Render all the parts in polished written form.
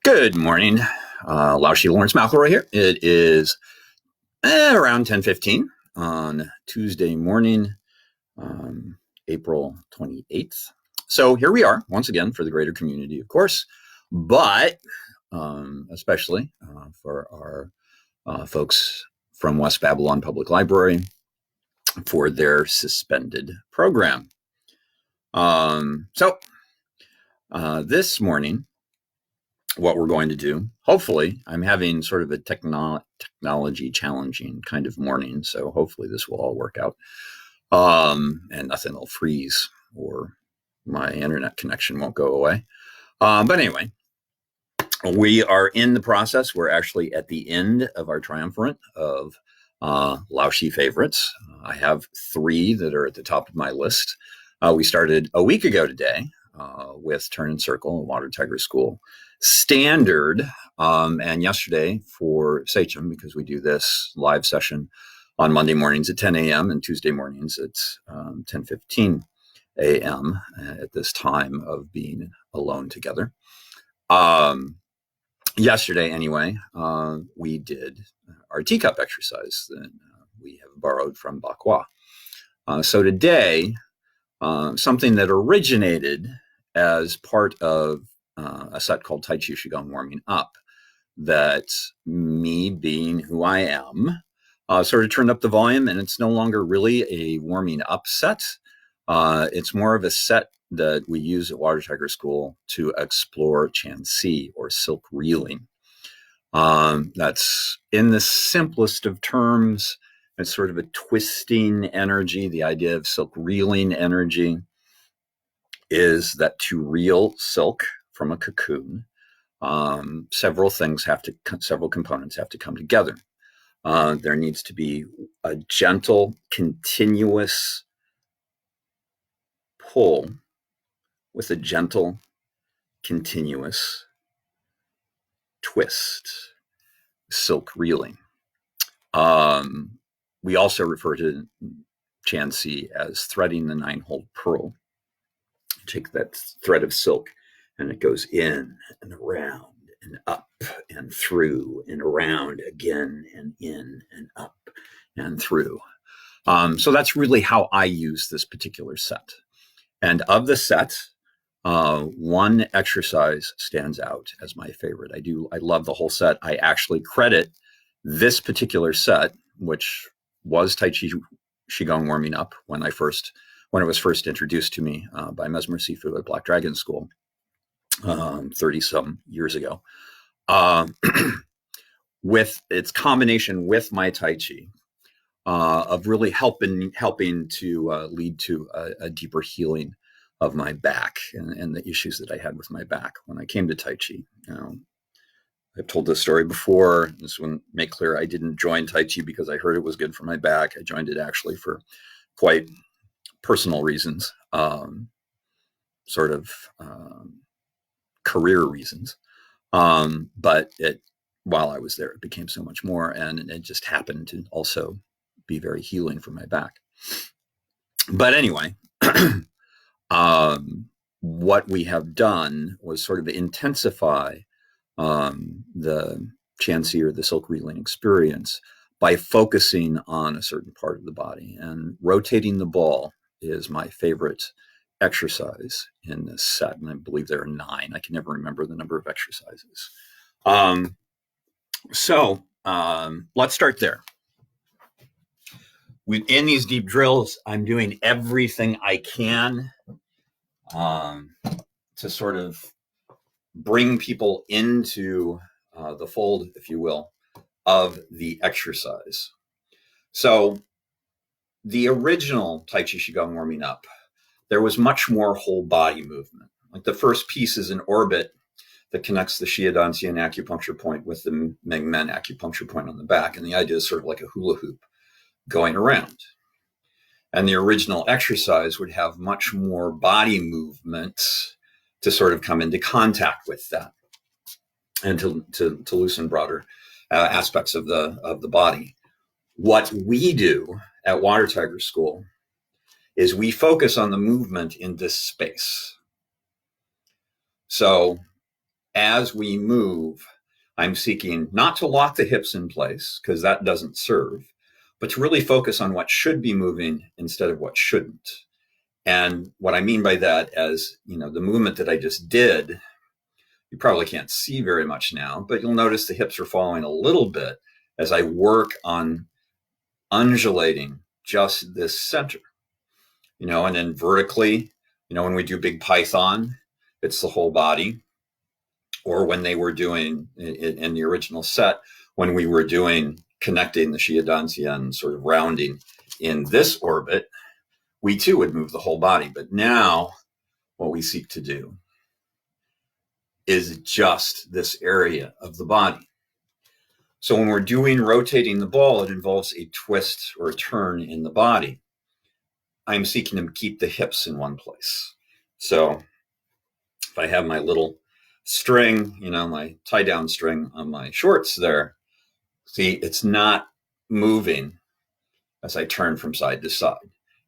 Good morning. Laoshi Laurince McElroy here. It is around 10:15 on Tuesday morning, April 28th. So here we are once again for the greater community, of course, but especially for our folks from West Babylon Public Library for their suspended program. This morning, what we're going to do, hopefully, I'm having sort of a technology challenging kind of morning, so hopefully this will all work out, and nothing will freeze or my internet connection won't go away. But anyway, we are in the process. We're actually at the end of our triumvirate of Laoshi favorites. I have 3 that are at the top of my list. We started a week ago today with Turn and Circle, a Water Tiger School standard, and yesterday for Sachem, because we do this live session on Monday mornings at 10 a.m. and Tuesday mornings at 10:15 a.m. at this time of being alone together. Yesterday, anyway, we did our teacup exercise that we have borrowed from Bakwa. So today, something that originated as part of a set called Taiji Qigong Warming Up, that me being who I am, sort of turned up the volume, and it's no longer really a warming up set. It's more of a set that we use at Water Tiger School to explore Chi or silk reeling. That's in the simplest of terms. It's sort of a twisting energy. The idea of silk reeling energy is that to reel silk from a cocoon, several components have to come together. There needs to be a gentle, continuous pull with a gentle, continuous twist, silk reeling. We also refer to Chi as threading the 9-hole pearl. Take that thread of silk and it goes in and around and up and through and around again and in and up and through. So that's really how I use this particular set. And of the set, one exercise stands out as my favorite. I love the whole set. I actually credit this particular set, which was Taiji Qigong Warming Up when it was first introduced to me by Mesmer Sifu at Black Dragon School 30-some years ago, with its combination with my Tai Chi, of really helping to lead to a deeper healing of my back and the issues that I had with my back when I came to Tai Chi. I've told this story before. This one make clear I didn't join Tai Chi because I heard it was good for my back. I joined it actually for quite personal reasons, career reasons. But while I was there, it became so much more, and it just happened to also be very healing for my back. But anyway, what we have done was sort of intensify the Chi or the silk reeling experience by focusing on a certain part of the body, and rotating the ball is my favorite exercise in this set, and I believe there are 9. I can never remember the number of exercises. So let's start there. In these deep drills, I'm doing everything I can to sort of bring people into the fold, if you will, of the exercise. So the original Taiji Qigong Warming Up, there was much more whole body movement. Like the first piece is an orbit that connects the Shiadantian acupuncture point with the Mengmen acupuncture point on the back. And the idea is sort of like a hula hoop going around. And the original exercise would have much more body movement to sort of come into contact with that and to loosen broader aspects of the body. What we do at Water Tiger School is we focus on the movement in this space. So as we move, I'm seeking not to lock the hips in place, because that doesn't serve, but to really focus on what should be moving instead of what shouldn't. And what I mean by that, as the movement that I just did, you probably can't see very much now, but you'll notice the hips are falling a little bit as I work on undulating just this center, and then vertically, when we do big Python, it's the whole body. Or when they were doing in the original set, when we were doing connecting the Shiadantian, sort of rounding in this orbit, we too would move the whole body. But now what we seek to do is just this area of the body. So when we're doing rotating the ball, it involves a twist or a turn in the body. I'm seeking to keep the hips in one place. So if I have my little string, my tie down string on my shorts there, see, it's not moving as I turn from side to side.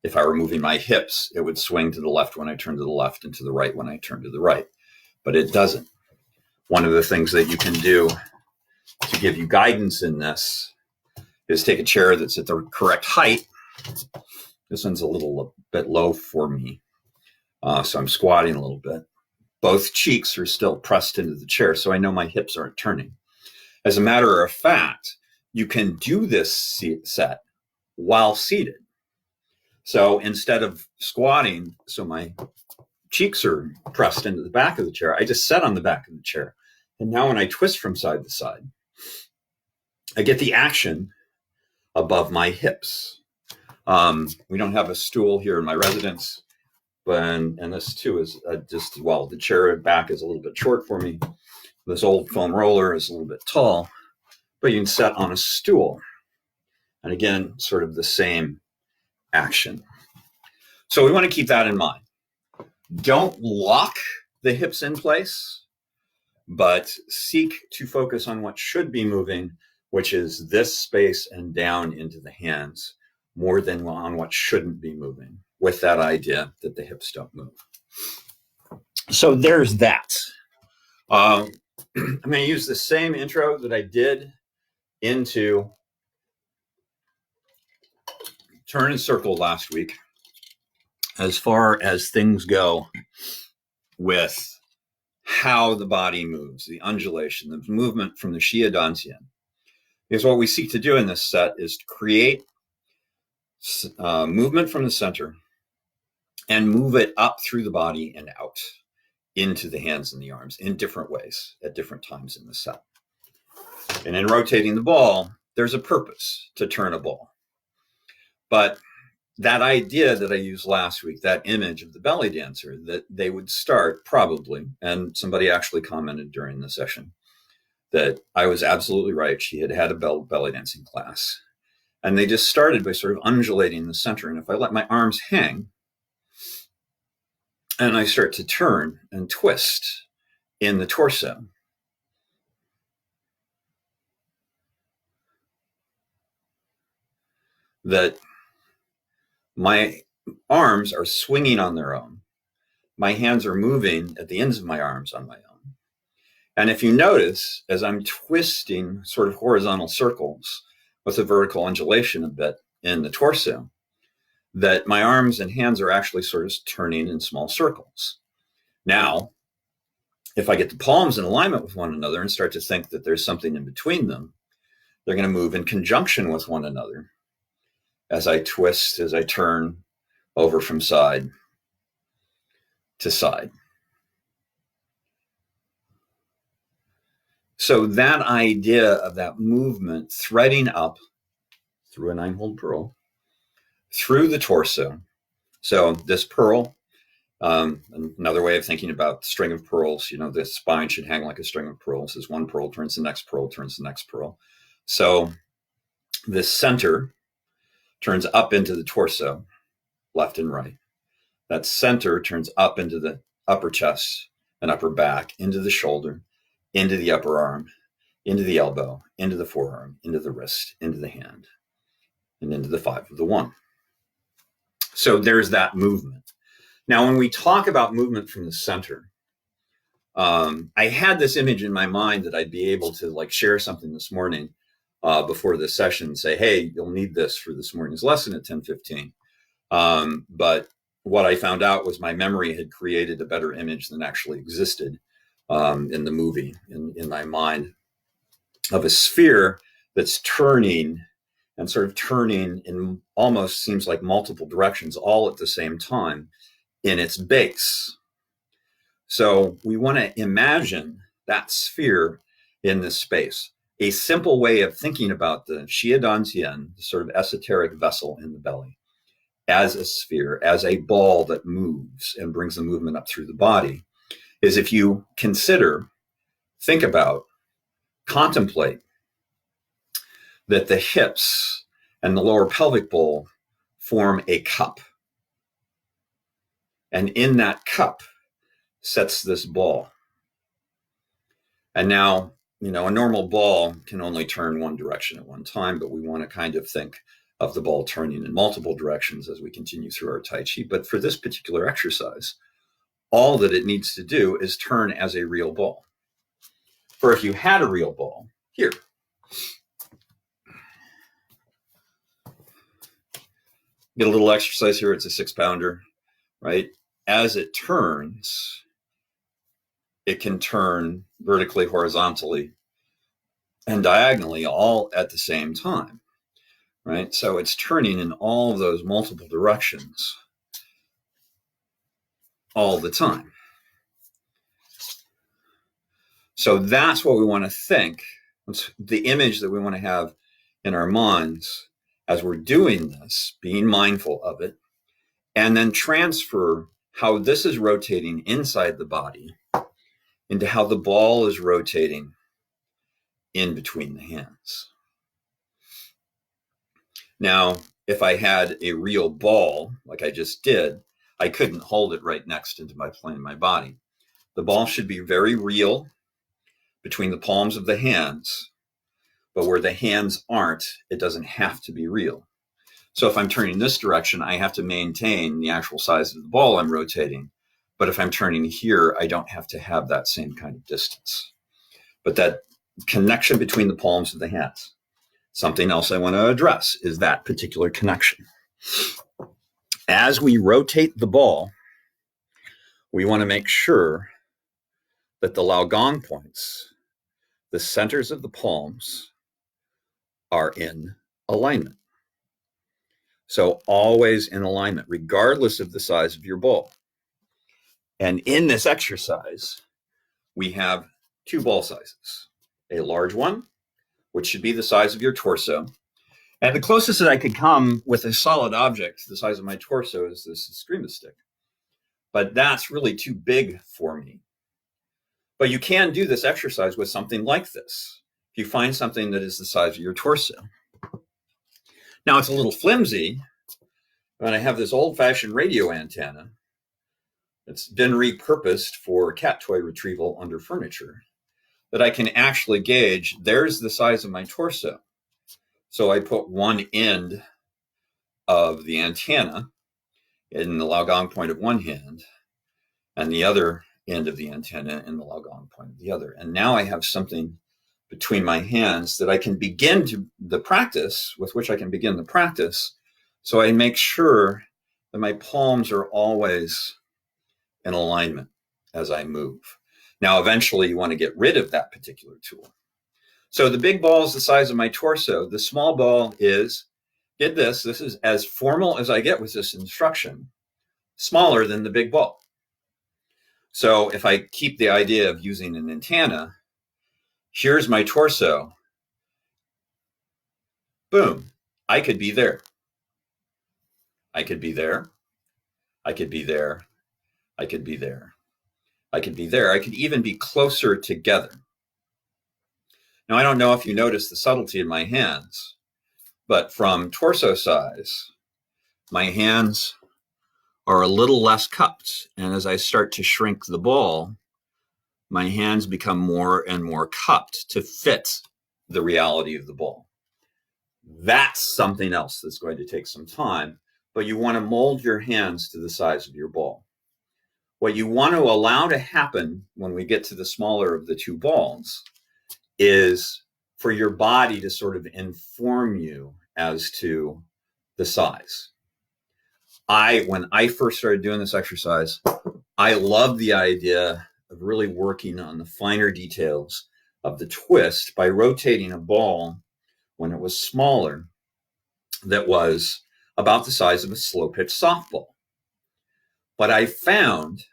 If I were moving my hips, it would swing to the left when I turn to the left and to the right when I turn to the right, but it doesn't. One of the things that you can do to give you guidance in this is take a chair that's at the correct height. This one's a little bit low for me, so I'm squatting a little bit. Both cheeks are still pressed into the chair, so I know my hips aren't turning. As a matter of fact, you can do this set while seated. So instead of squatting, so my cheeks are pressed into the back of the chair, I just sit on the back of the chair. And now when I twist from side to side, I get the action above my hips. We don't have a stool here in my residence, and this too is the chair back is a little bit short for me. This old foam roller is a little bit tall, but you can sit on a stool. And again, sort of the same action. So we want to keep that in mind. Don't lock the hips in place, but seek to focus on what should be moving, which is this space and down into the hands, more than on what shouldn't be moving, with that idea that the hips don't move. So there's that. I'm going to use the same intro that I did into turn and circle last week, as far as things go with how the body moves, the undulation, the movement from the Shiadantian. Because what we seek to do in this set is to create movement from the center and move it up through the body and out into the hands and the arms in different ways at different times in the set. And in rotating the ball, there's a purpose to turn a ball. But that idea that I used last week, that image of the belly dancer, that they would start probably, and somebody actually commented during the session that I was absolutely right. She had had a belly dancing class. And they just started by sort of undulating the center. And if I let my arms hang and I start to turn and twist in the torso, that my arms are swinging on their own. My hands are moving at the ends of my arms on my own. And if you notice, as I'm twisting sort of horizontal circles with a vertical undulation a bit in the torso, that my arms and hands are actually sort of turning in small circles. Now, if I get the palms in alignment with one another and start to think that there's something in between them, they're going to move in conjunction with one another as I twist, as I turn over from side to side. So that idea of that movement threading up through a 9-hole pearl, through the torso. So this pearl, another way of thinking about the string of pearls, the spine should hang like a string of pearls. As one pearl turns the next pearl, turns the next pearl. So this center turns up into the torso, left and right. That center turns up into the upper chest and upper back, into the shoulder, into the upper arm, into the elbow, into the forearm, into the wrist, into the hand, and into the 5 of the 1. So there's that movement. Now, when we talk about movement from the center, I had this image in my mind that I'd be able to like share something this morning before this session and say, hey, you'll need this for this morning's lesson at 10:15. But what I found out was my memory had created a better image than actually existed in the movie, in my mind, of a sphere that's turning and sort of turning in almost seems like multiple directions all at the same time in its base. So we want to imagine that sphere in this space. A simple way of thinking about the Xie Dantian, the sort of esoteric vessel in the belly, as a sphere, as a ball that moves and brings the movement up through the body, is if you consider, think about, contemplate that the hips and the lower pelvic bowl form a cup. And in that cup sets this ball. And now, a normal ball can only turn one direction at one time, but we want to kind of think of the ball turning in multiple directions as we continue through our Tai Chi. But for this particular exercise, all that it needs to do is turn as a real ball. For if you had a real ball, here, get a little exercise here. It's a 6-pounder, right? As it turns, it can turn vertically, horizontally, and diagonally all at the same time, right? So it's turning in all of those multiple directions all the time. So that's what we want to think. It's the image that we want to have in our minds as we're doing this, being mindful of it, and then transfer how this is rotating inside the body into how the ball is rotating in between the hands. Now, if I had a real ball, like I just did, I couldn't hold it right next into my plane of my body. The ball should be very real between the palms of the hands, but where the hands aren't, it doesn't have to be real. So if I'm turning this direction, I have to maintain the actual size of the ball I'm rotating. But if I'm turning here, I don't have to have that same kind of distance. But that connection between the palms of the hands. Something else I want to address is that particular connection. As we rotate the ball, we want to make sure that the Lao Gong points, the centers of the palms, are in alignment. So always in alignment, regardless of the size of your ball. And in this exercise, we have 2 ball sizes. A large one, which should be the size of your torso. And the closest that I could come with a solid object the size of my torso is this Eskrima stick. But that's really too big for me. But you can do this exercise with something like this. If you find something that is the size of your torso. Now it's a little flimsy, but I have this old-fashioned radio antenna that's been repurposed for cat toy retrieval under furniture that I can actually gauge. There's the size of my torso. So I put one end of the antenna in the Lao Gong point of one hand and the other end of the antenna in the Lao Gong point of the other. And now I have something between my hands that I can begin to the practice, with which I can begin the practice. So I make sure that my palms are always in alignment as I move. Now, eventually you want to get rid of that particular tool. So the big ball is the size of my torso. The small ball is, get this is as formal as I get with this instruction, smaller than the big ball. So if I keep the idea of using an antenna, here's my torso. Boom, I could be there. I could be there. I could be there. I could be there. I could be there. I could even be closer together. Now, I don't know if you notice the subtlety in my hands, but from torso size, my hands are a little less cupped. And as I start to shrink the ball, my hands become more and more cupped to fit the reality of the ball. That's something else that's going to take some time, but you want to mold your hands to the size of your ball. What you want to allow to happen when we get to the smaller of the two balls is for your body to sort of inform you as to the size. When I first started doing this exercise, I loved the idea of really working on the finer details of the twist by rotating a ball when it was smaller that was about the size of a slow pitch softball. But I found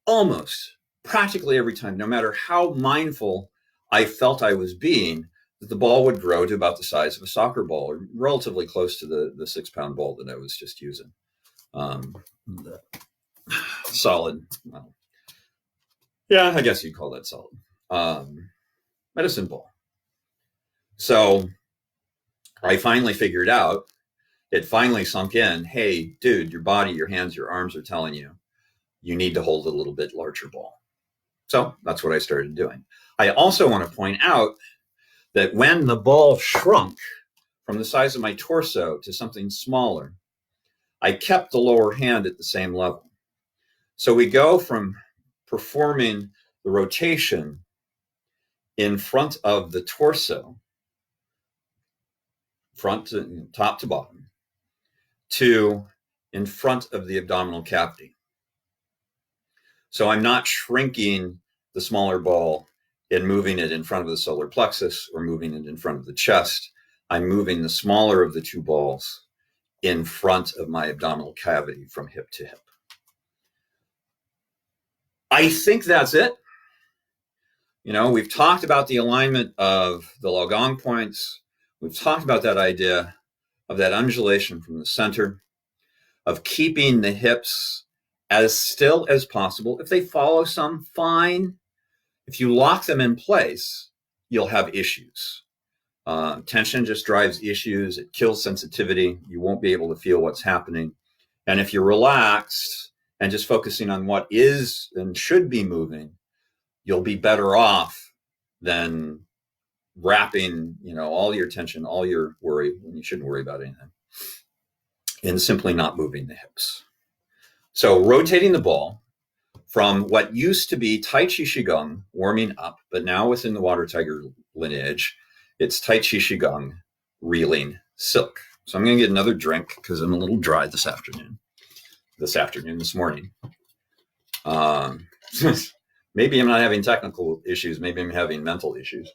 almost practically every time, no matter how mindful I felt I was being, that the ball would grow to about the size of a soccer ball, or relatively close to the 6-pound ball that I was just using. The solid, well, yeah, I guess you'd call that solid. Medicine ball. So I finally figured out, it finally sunk in, hey, dude, your body, your hands, your arms are telling you, you need to hold a little bit larger ball. So that's what I started doing. I also want to point out that when the ball shrunk from the size of my torso to something smaller, I kept the lower hand at the same level. So we go from performing the rotation in front of the torso, front to top to bottom, to in front of the abdominal cavity. So I'm not shrinking the smaller ball and moving it in front of the solar plexus or moving it in front of the chest. I'm moving the smaller of the two balls in front of my abdominal cavity from hip to hip. I think that's it. You know, we've talked about the alignment of the Gong points. We've talked about that idea of that undulation from the center, of keeping the hips as still as possible. If they follow some, fine. If you lock them in place, you'll have issues. Tension just drives issues. It kills sensitivity. You won't be able to feel what's happening. And if you're relaxed and just focusing on what is and should be moving, you'll be better off than wrapping, all your tension, all your worry, when you shouldn't worry about anything, and simply not moving the hips. So rotating the ball from what used to be Taiji Qigong, warming up, but now within the Water Tiger lineage, it's Taiji Qigong, reeling silk. So I'm going to get another drink because I'm a little dry this morning. Maybe I'm not having technical issues. Maybe I'm having mental issues.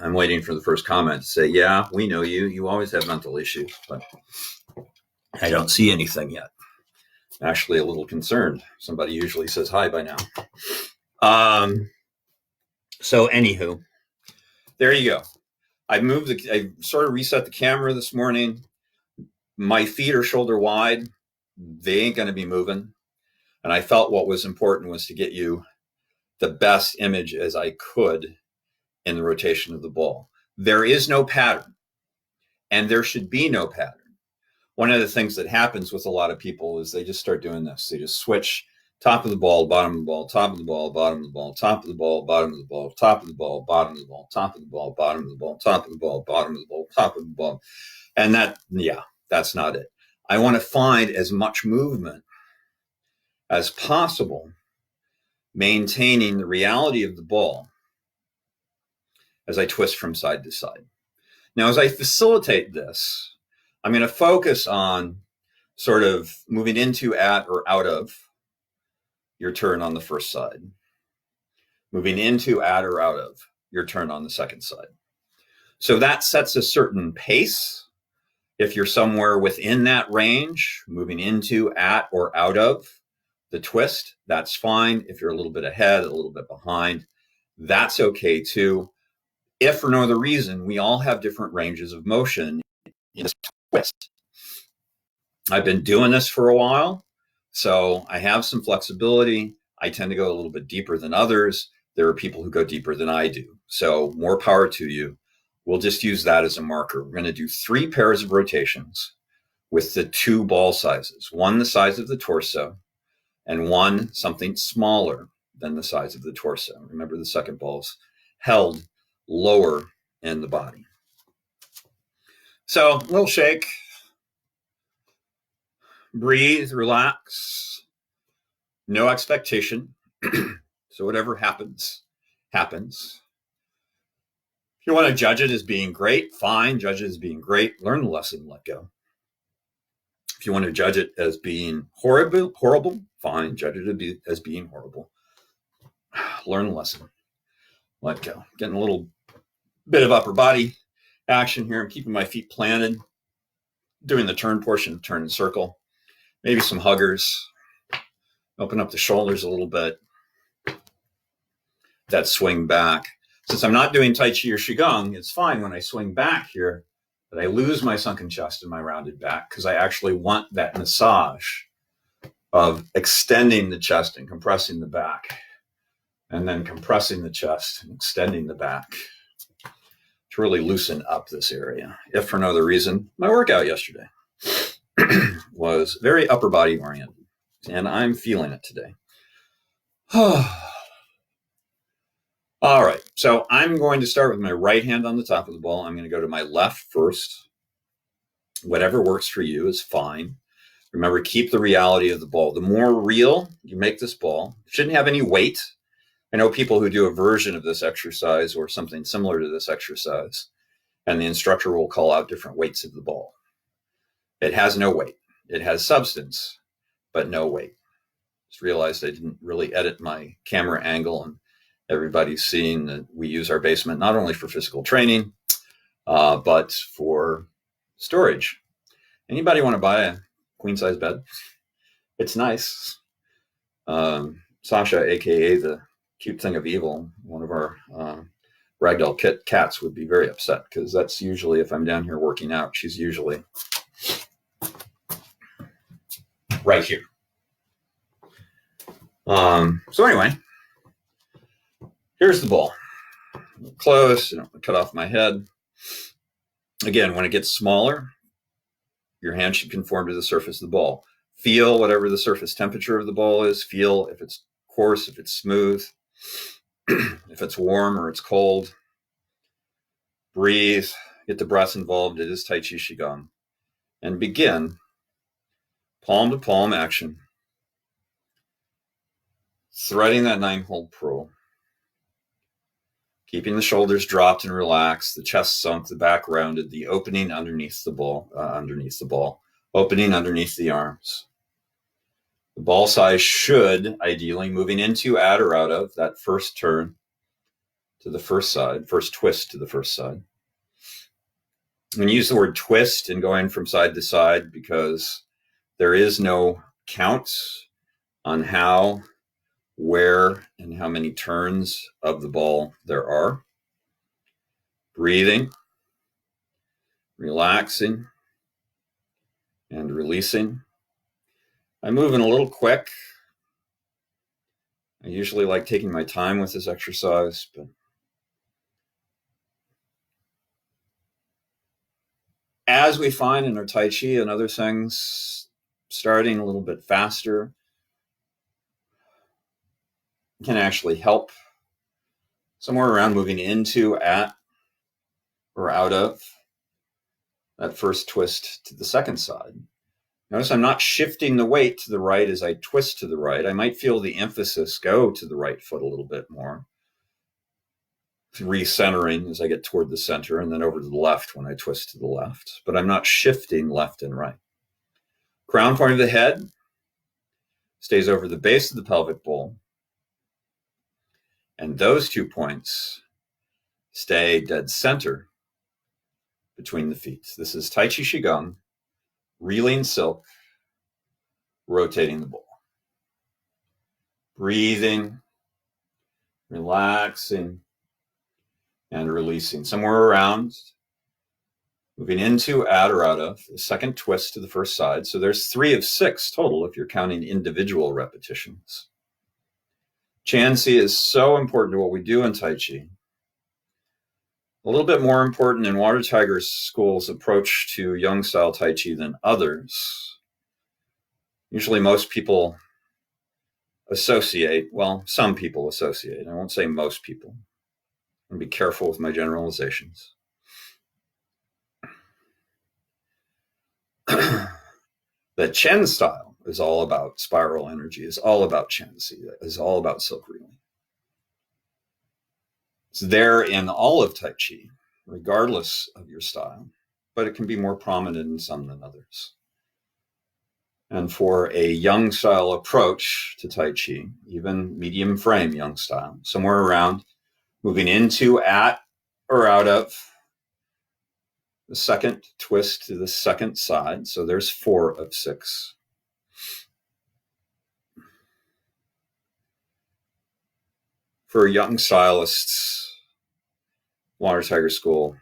I'm waiting for the first comment to say, yeah, we know you. You always have mental issues, but I don't see anything yet. Actually, a little concerned. Somebody usually says hi by now. So anywho, there you go. I sort of reset the camera this morning. My feet are shoulder wide. They ain't going to be moving. And I felt what was important was to get you the best image as I could in the rotation of the ball. There is no pattern, and there should be no pattern. One of the things that happens with a lot of people is they just start doing this. They just switch top of the ball, bottom of the ball, top of the ball, bottom of the ball, top of the ball, bottom of the ball, top of the ball, bottom of the ball, top of the ball, bottom of the ball, top of the ball, bottom of the ball, top of the ball. And that's not it. I want to find as much movement as possible, maintaining the reality of the ball as I twist from side to side. Now, as I facilitate this, I'm going to focus on sort of moving into, at, or out of your turn on the first side, moving into, at, or out of your turn on the second side. So that sets a certain pace. If you're somewhere within that range, moving into, at, or out of the twist, that's fine. If you're a little bit ahead, a little bit behind, that's okay too. If for no other reason, we all have different ranges of motion in this twist. I've been doing this for a while, so I have some flexibility. I tend to go a little bit deeper than others. There are people who go deeper than I do. So more power to you. We'll just use that as a marker. We're going to do 3 pairs of rotations with the 2 ball sizes, one the size of the torso and one something smaller than the size of the torso. Remember, the second ball's held lower in the body. So a little shake, breathe, relax, no expectation. So whatever happens, happens. If you want to judge it as being great, fine, judge it as being great, learn the lesson, let go. If you want to judge it as being horrible, fine, judge it as being horrible. Learn the lesson, let go. Getting a little bit of upper body action here. I'm keeping my feet planted, doing the turn portion, turn and circle. Maybe some huggers. Open up the shoulders a little bit. That swing back. Since I'm not doing Tai Chi or Qigong, it's fine when I swing back here that I lose my sunken chest and my rounded back, because I actually want that massage of extending the chest and compressing the back, and then compressing the chest and extending the back to really loosen up this area. If for no other reason, my workout yesterday was very upper body oriented, and I'm feeling it today. All right, so I'm going to start with my right hand on the top of the ball. I'm going to go to my left first. Whatever works for you is fine. Remember, keep the reality of the ball. The more real you make this ball, it shouldn't have any weight. I know people who do a version of this exercise or something similar to this exercise, and the instructor will call out different weights of the ball. It has no weight. It has substance, but no weight. Just realized I didn't really edit my camera angle, and everybody's seeing that we use our basement not only for physical training, but for storage. Anybody want to buy a queen size bed? It's nice. Sasha, aka the cute thing of evil, one of our ragdoll cats, would be very upset, because that's usually, if I'm down here working out, she's usually right here. So anyway, here's the ball. Close, cut off my head. Again, when it gets smaller, your hand should conform to the surface of the ball. Feel whatever the surface temperature of the ball is. Feel if it's coarse, if it's smooth, if it's warm or it's cold. Breathe, get the breath involved. It is Tai Chi Qigong. And begin palm to palm action, threading that 9-hole pearl, keeping the shoulders dropped and relaxed, the chest sunk, the back rounded, the opening underneath the ball, opening underneath the arms. The ball size should, ideally, moving into, at, or out of that first turn to the first side, first twist to the first side. And use the word twist and going from side to side, because there is no count on how, where, and how many turns of the ball there are. Breathing, relaxing, and releasing. I'm moving a little quick. I usually like taking my time with this exercise, but as we find in our Tai Chi and other things, starting a little bit faster can actually help. Somewhere around moving into, at, or out of that first twist to the second side. Notice I'm not shifting the weight to the right as I twist to the right. I might feel the emphasis go to the right foot a little bit more, recentering as I get toward the center, and then over to the left when I twist to the left. But I'm not shifting left and right. Crown point of the head stays over the base of the pelvic bowl, and those 2 points stay dead center between the feet. This is Tai Chi Qigong, reeling silk, rotating the ball. Breathing, relaxing, and releasing. Somewhere around, moving into, at, or out of, the second twist to the first side. So there's 3 of 6 total if you're counting individual repetitions. Chansi is so important to what we do in Tai Chi. A little bit more important in Water Tiger's school's approach to Young style Tai Chi than others. Usually most people associate, well, some people associate, I won't say most people. I'm going to be careful with my generalizations. The The Chen style is all about spiral energy, is all about Chen, is all about silk reeling. It's there in all of Tai Chi, regardless of your style, but it can be more prominent in some than others. And for a Yang style approach to Tai Chi, even medium frame Yang style, somewhere around moving into, at, or out of the second twist to the second side. So there's 4 of 6. For young stylists, Water Tiger School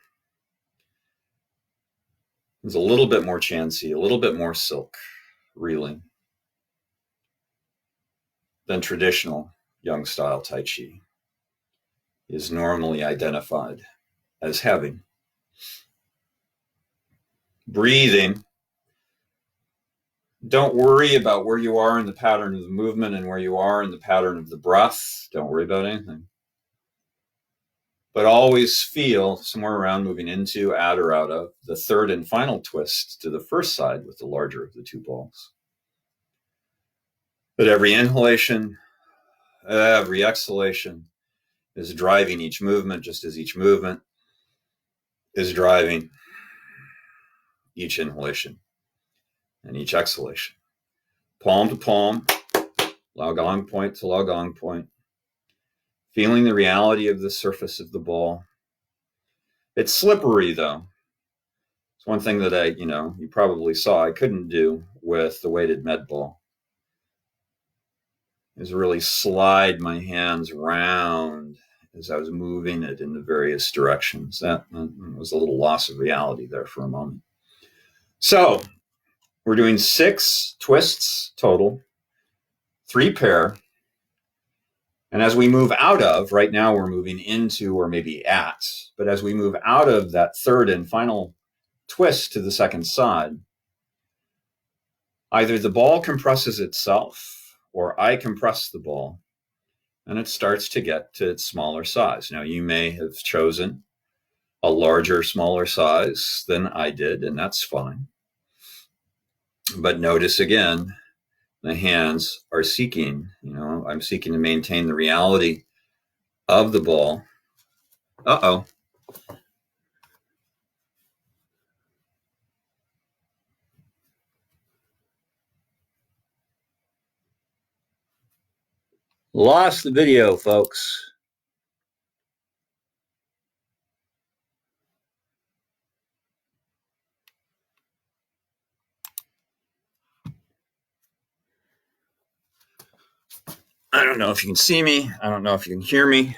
is a little bit more chancy, a little bit more silk reeling than traditional Yang style Tai Chi is normally identified as having. Breathing. Don't worry about where you are in the pattern of the movement and where you are in the pattern of the breath. Don't worry about anything. But always feel somewhere around moving into, at, or out of the third and final twist to the first side with the larger of the 2 balls. But every inhalation, every exhalation is driving each movement, just as each movement is driving each inhalation and each exhalation. Palm to palm, Laogong point to Laogong point, feeling the reality of the surface of the ball. It's slippery, though. It's one thing that you probably saw I couldn't do with the weighted med ball, is really slide my hands round as I was moving it in the various directions. That was a little loss of reality there for a moment. So we're doing 6 twists total, 3 pair. And as we move out of, right now we're moving into or maybe at, but as we move out of that third and final twist to the second side, either the ball compresses itself or I compress the ball and it starts to get to its smaller size. Now, you may have chosen a larger, smaller size than I did, and that's fine. But notice again, the hands are seeking, I'm seeking to maintain the reality of the ball. Uh-oh. Lost the video, folks. I don't know if you can see me. I don't know if you can hear me.